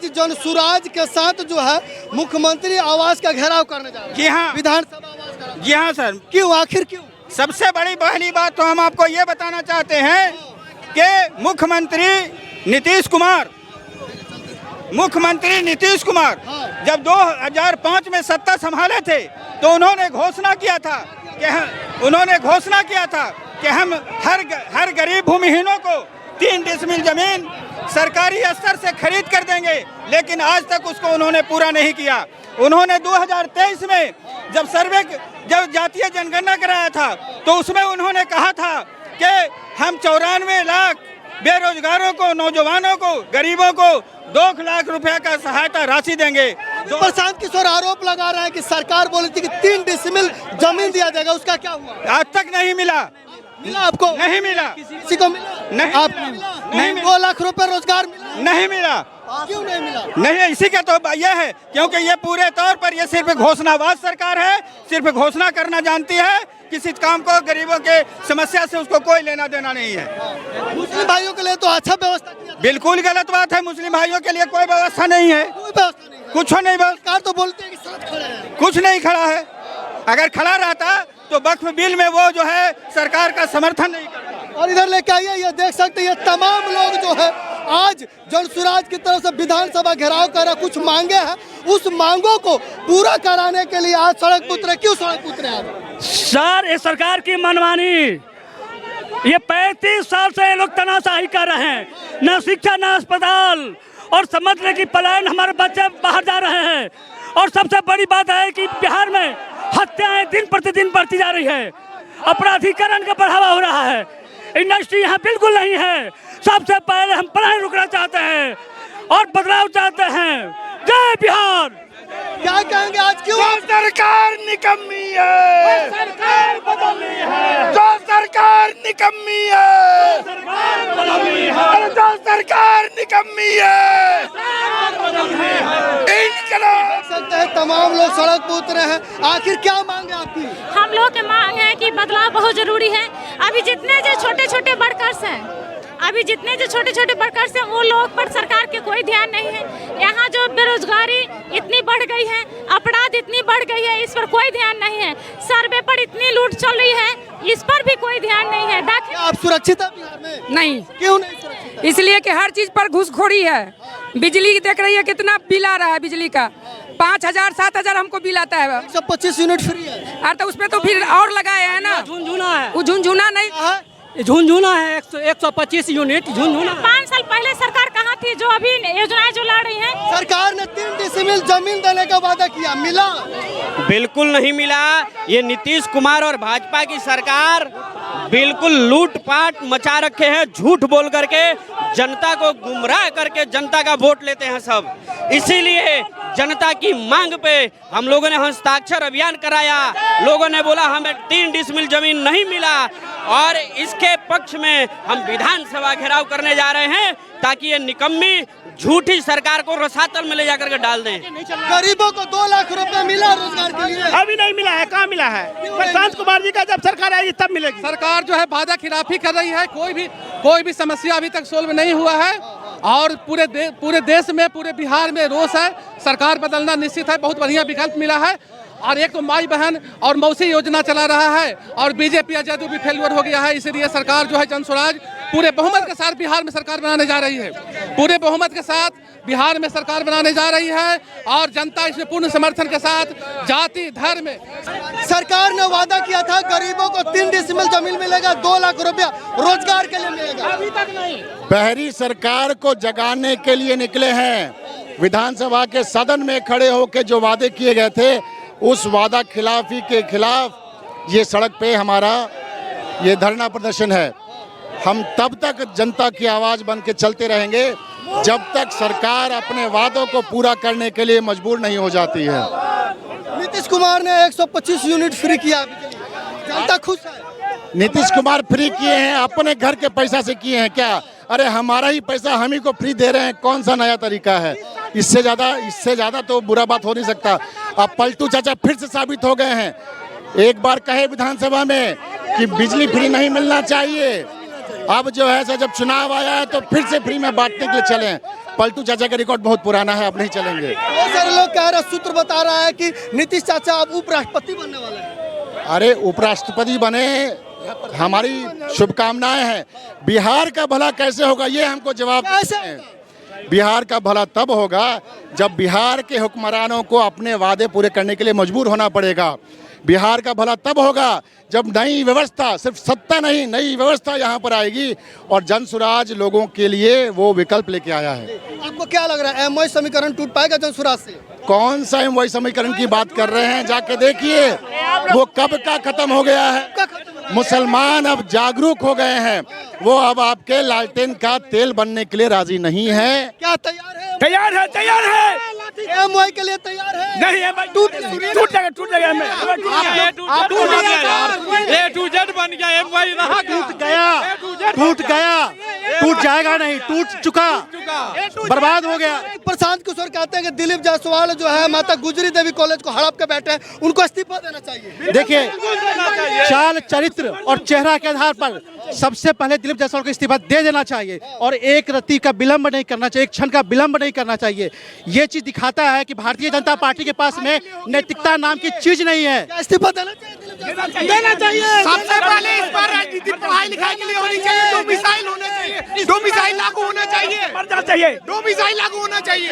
आज जनसुराज के साथ जो है मुख्यमंत्री आवास का घेराव करने जा रहे हैं। जी हाँ, विधानसभा आवास का। जी हाँ सर। क्यों, आखिर क्यों? सबसे बड़ी पहली बात तो हम आपको ये बताना चाहते हैं कि मुख्यमंत्री नीतीश कुमार जब 2005 में सत्ता संभाले थे तो उन्होंने घोषणा किया था कि हम हर गरीब भूमिहीनों को 3 डिसमिल जमीन सरकारी स्तर से खरीद कर देंगे, लेकिन आज तक उसको उन्होंने पूरा नहीं किया। उन्होंने 2023 में जब जातीय जनगणना कराया था तो उसमें उन्होंने कहा था कि हम 94 लाख बेरोजगारों को, नौजवानों को, गरीबों को 2 लाख रुपए का सहायता राशि देंगे। प्रशांत किशोर आरोप लगा रहे हैं कि सरकार बोली थी कि 3 डिसमिल जमीन दिया जाएगा, उसका क्या हुआ? आज तक नहीं मिला। मिला आपको? नहीं मिला। किसी को मिला? नहीं, आप नहीं 2 लाख रुपए रोजगार मिला? नहीं मिला। क्यों नहीं मिला? नहीं, इसी का तो यह है क्योंकि ये पूरे तौर पर ये सिर्फ घोषणाबाज सरकार है, सिर्फ घोषणा करना जानती है। किसी काम को, गरीबों के समस्या से उसको कोई लेना देना नहीं है। मुस्लिम भाइयों के लिए तो अच्छा व्यवस्था किया था। बिल्कुल गलत बात है। मुस्लिम भाइयों के लिए कोई व्यवस्था नहीं है, कोई व्यवस्था नहीं है। कुछ नहीं। सरकार तो बोलते हैं कि साथ खड़े हैं। कुछ नहीं खड़ा है। अगर खड़ा रहता तो वक्फ बिल में वो जो है सरकार का समर्थन नहीं करता। और इधर लेके आइए, ये देख सकते हैं ये तमाम लोग जो है आज जनसुराज की तरफ से विधानसभा घेराव कर रहे, कुछ मांगे हैं, उस मांगों को पूरा कराने के लिए आज सड़क पर उतरे। क्यों सड़क पर उतरे आप? सर, ये सरकार की मनमानी, ये 35 साल से ये लोग तानाशाही कर रहे हैं, न शिक्षा न अस्पताल, और समझने की पलायन हमारे बच्चे बाहर जा रहे हैं। और सबसे बड़ी बात है कि बिहार में हत्याएं दिन प्रतिदिन बढ़ती जा रही है, अपराधीकरण का बढ़ावा हो रहा है, इंडस्ट्री यहाँ बिल्कुल नहीं है। सबसे पहले हम पढ़ाई रुकना चाहते हैं और बदलाव चाहते हैं। जय बिहार। क्या कहेंगे आज? क्यों सरकार निकम्मी है, सरकार बदलनी है, जो सरकार निकम्मी है, सरकार बदलनी है, जो सरकार निकम्मी है, सरकार बदलनी है। इनकलाब सकते हैं तमाम लोग सड़क पर उतरे हैं। आखिर क्या मांग है आपकी? हम लोग की मांग है कि बदलाव बहुत जरूरी है। अभी जितने जो छोटे छोटे वर्कर्स हैं वो लोग पर सरकार के कोई ध्यान नहीं है। यहाँ जो बेरोजगारी इतनी बढ़ गई है, अपराध इतनी बढ़ गई है, इस पर कोई ध्यान नहीं है। सर्वे पर इतनी लूट चल रही है, इस पर भी कोई ध्यान नहीं है। क्या आप सुरक्षित है बिहार में? नहीं। क्यों नहीं सुरक्षित? इसलिए कि हर चीज पर घूसखोरी है। बिजली देख रही है कितना बिल आ रहा है, बिजली का 5,000 7,000 हमको बिल आता है। 125 यूनिट फ्री है। अरे तो उसमें तो फिर और लगाए हैं ना। झुनझुना है, वो झुनझुना नहीं, झुनझुना है 125 यूनिट झुनझुना। 5 साल पहले सरकार कहाँ थी जो अभी योजनाएं जो ला रही है? सरकार ने 3 डिसमिल जमीन देने का वादा किया, मिला? बिल्कुल नहीं मिला। ये नीतीश कुमार और भाजपा की सरकार बिल्कुल लूटपाट मचा रखे हैं, झूठ बोल करके जनता को गुमराह करके जनता का वोट लेते हैं सब। इसीलिए जनता की मांग पे हम लोगों ने हस्ताक्षर अभियान कराया। लोगों ने बोला हमें 3 डिसमिल जमीन नहीं मिला और इसके पक्ष में हम विधानसभा घेराव करने जा रहे हैं ताकि ये निकम्मी झूठी सरकार को रसातल में ले जाकर के डाल दें। गरीबों को 2 लाख रुपए मिला रोजगार के लिए? अभी नहीं मिला है। कहाँ मिला है? प्रशांत कुमार जी का जब सरकार आएगी तब मिलेगी। सरकार जो है वादा खिलाफी कर रही है। कोई भी समस्या अभी तक सोल्व नहीं हुआ है और पूरे देश में, पूरे बिहार में रोष है। सरकार बदलना निश्चित है, बहुत बढ़िया विकल्प मिला है। और एक तो माई बहन और मौसी योजना चला रहा है और बीजेपी जदयू भी फेलियर हो गया है। इसीलिए सरकार जो है जनसुराज पूरे बहुमत के साथ बिहार में सरकार बनाने जा रही है। पूरे बहुमत के साथ बिहार में सरकार बनाने जा रही है और जनता इसमें पूर्ण समर्थन के साथ जाति धर्म में। सरकार ने वादा किया था गरीबों को 3 डिसमिल जमीन मिलेगा, 2 लाख रुपया रोजगार के लिए मिलेगा। अभी तक नहीं। पहली सरकार को जगाने के लिए निकले हैं। विधानसभा के सदन में खड़े होकर जो वादे किए गए थे उस वादा खिलाफी के खिलाफ ये सड़क पे हमारा ये धरना प्रदर्शन है। हम तब तक जनता की आवाज़ बन के चलते रहेंगे जब तक सरकार अपने वादों को पूरा करने के लिए मजबूर नहीं हो जाती है। नीतीश कुमार ने 125 यूनिट फ्री किया, जनता खुश है। नीतीश कुमार फ्री किए हैं, अपने घर के पैसा से किए हैं क्या? अरे हमारा ही पैसा हम ही को फ्री दे रहे हैं, कौन सा नया तरीका है? इससे ज़्यादा तो बुरा बात हो नहीं सकता। अब पलटू चाचा फिर से साबित हो गए हैं। एक बार कहे विधानसभा में कि बिजली फ्री नहीं मिलना चाहिए, अब जो है जब चुनाव आया है तो फिर से फ्री में बांटने के लिए चले। पलटू चाचा का रिकॉर्ड बहुत पुराना है, अब नहीं चलेंगे। बहुत सारे लोग कह रहे हैं, सूत्र बता रहा है कि नीतीश चाचा अब उपराष्ट्रपति बनने वाले हैं। अरे उपराष्ट्रपति बने, हमारी शुभकामनाएं हैं। बिहार का भला कैसे होगा ये हमको जवाब कैसे दें। बिहार का भला तब होगा जब बिहार के हुक्मरानों को अपने वादे पूरे करने के लिए मजबूर होना पड़ेगा। बिहार का भला तब होगा जब नई व्यवस्था, सिर्फ सत्ता नहीं, नई व्यवस्था यहाँ पर आएगी और जनसुराज लोगों के लिए वो विकल्प लेके आया है। आपको क्या लग रहा है, एमओयू समीकरण टूट पाएगा जनसुराज से? कौन सा एमओयू समीकरण की बात कर रहे हैं? जाके देखिए वो कब का खत्म हो गया है। मुसलमान अब जागरूक हो गए हैं, वो अब आपके लालटेन का तेल बनने के लिए राजी नहीं है। क्या तैयार है? तैयार है, तैयार है। एमओयू के लिए तैयार है? नहीं है, टूट जाएगा, टूट जाएगा। ए टू जेड बन गया, एमवाई रहा टूट गया, टूट जाएगा नहीं, टूट चुका, बर्बाद हो गया। प्रशांत किशोर कहते हैं कि दिलीप जायसवाल जो है माता गुजरी देवी कॉलेज को हड़प के बैठे हैं, उनको इस्तीफा देना चाहिए। देखिए, चाल चरित्र और चेहरा के आधार पर सबसे पहले दिलीप जायसवाल को इस्तीफा दे देना चाहिए और एक रत्ती का विलंब नहीं करना चाहिए, एक क्षण का विलंब नहीं करना चाहिए। ये चीज दिखाता है कि भारतीय जनता पार्टी के पास में नैतिकता नाम की चीज नहीं है। क्या इस्तीफा देना चाहिए? देना चाहिए। सबसे पहले इस पर राजनीतिक पढ़ाई लिखाई के लिए होनी चाहिए, डोमिसाइल होना चाहिए, डोमिसाइल लागू होना चाहिए, मर जाना चाहिए। डोमिसाइल लागू होना चाहिए।